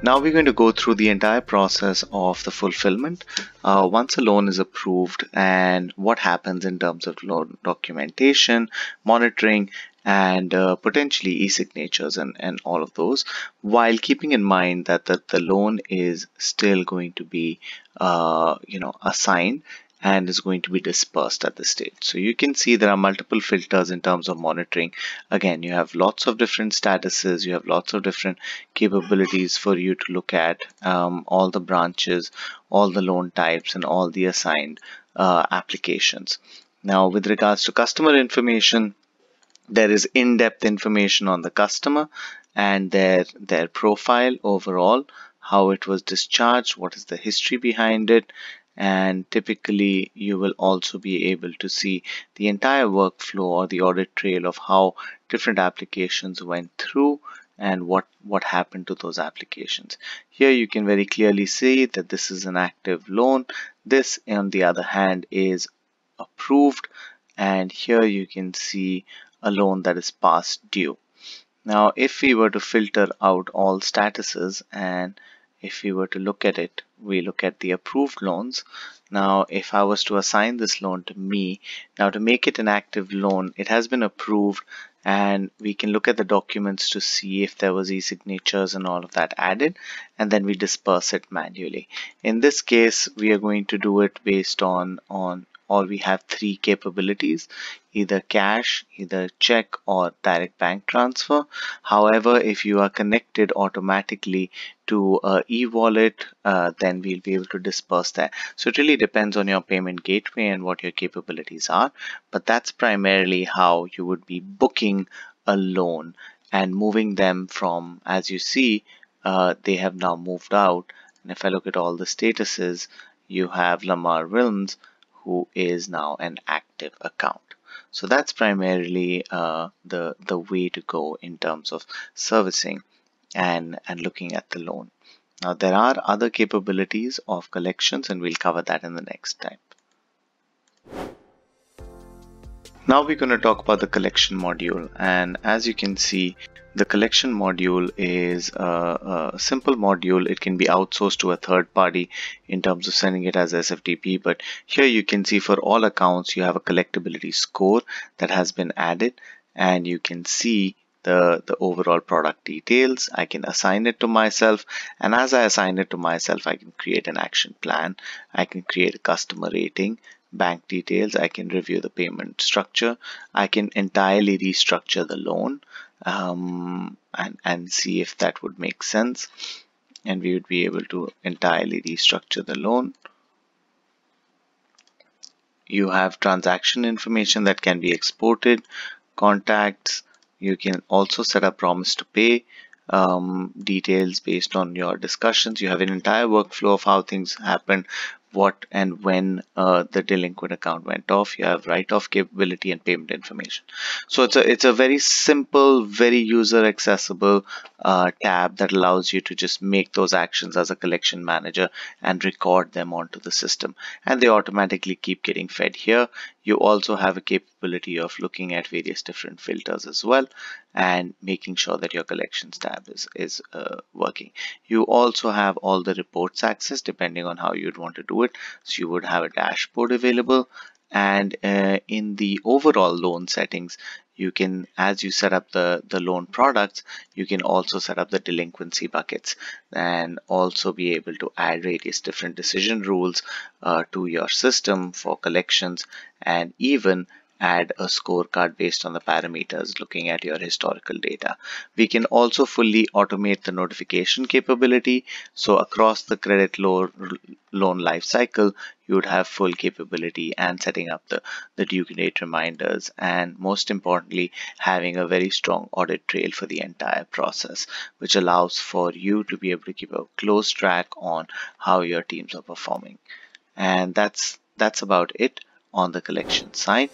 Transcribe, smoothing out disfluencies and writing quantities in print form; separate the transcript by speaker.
Speaker 1: Now we're going to go through the entire process of the fulfillment once a loan is approved and what happens in terms of loan documentation, monitoring, and potentially e-signatures and all of those, while keeping in mind that the loan is still going to be assigned and is going to be dispersed at this stage. So you can see there are multiple filters in terms of monitoring. Again, you have lots of different statuses, you have lots of different capabilities for you to look at, all the branches, all the loan types, and all the assigned applications. Now, with regards to customer information, there is in-depth information on the customer and their profile overall, how it was discharged, what is the history behind it, and typically you will also be able to see the entire workflow or the audit trail of how different applications went through and what happened to those applications. Here you can very clearly see that this is an active loan. This, on the other hand, is approved, and here you can see a loan that is past due. Now, if we were to filter out all statuses and if we were to look at it, we look at the approved loans. Now, if I was to assign this loan to me, now to make it an active loan, it has been approved, and we can look at the documents to see if there was e-signatures and all of that added, and then we disperse it manually. In this case, we are going to do it based on or we have three capabilities: either cash, either check, or direct bank transfer. However, if you are connected automatically to e-wallet, then we'll be able to disperse that. So it really depends on your payment gateway and what your capabilities are, but that's primarily how you would be booking a loan and moving them from, as you see, they have now moved out. And if I look at all the statuses, you have Lamar Wilms, who is now an active account. So that's primarily the way to go in terms of servicing and looking at the loan. Now there are other capabilities of collections, and we'll cover that in the next time. Now we're going to talk about the collection module, and as you can see, the collection module is a simple module. It can be outsourced to a third party in terms of sending it as SFTP, but here you can see for all accounts you have a collectability score that has been added, and you can see the overall product details. I can assign it to myself, and as I assign it to myself, I can create an action plan, I can create a customer rating, bank details, I can review the payment structure, I can entirely restructure the loan and see if that would make sense, and we would be able to entirely restructure the loan. You have transaction information that can be exported, contacts. You can also set up promise to pay details based on your discussions. You have an entire workflow of how things happen, what and when the delinquent account went off. You have write-off capability and payment information. So it's a very simple, very user accessible tab that allows you to just make those actions as a collection manager and record them onto the system, and they automatically keep getting fed here. You also have a capability of looking at various different filters as well and making sure that your collections tab is working. You also have all the reports access depending on how you'd want to do it. So you would have a dashboard available, and in the overall loan settings, you can, as you set up the loan products, you can also set up the delinquency buckets and also be able to add various different decision rules to your system for collections, and even add a scorecard based on the parameters looking at your historical data. We can also fully automate the notification capability. So across the credit loan life cycle, you would have full capability and setting up the due date reminders, and most importantly, having a very strong audit trail for the entire process, which allows for you to be able to keep a close track on how your teams are performing. And that's about it on the collection side.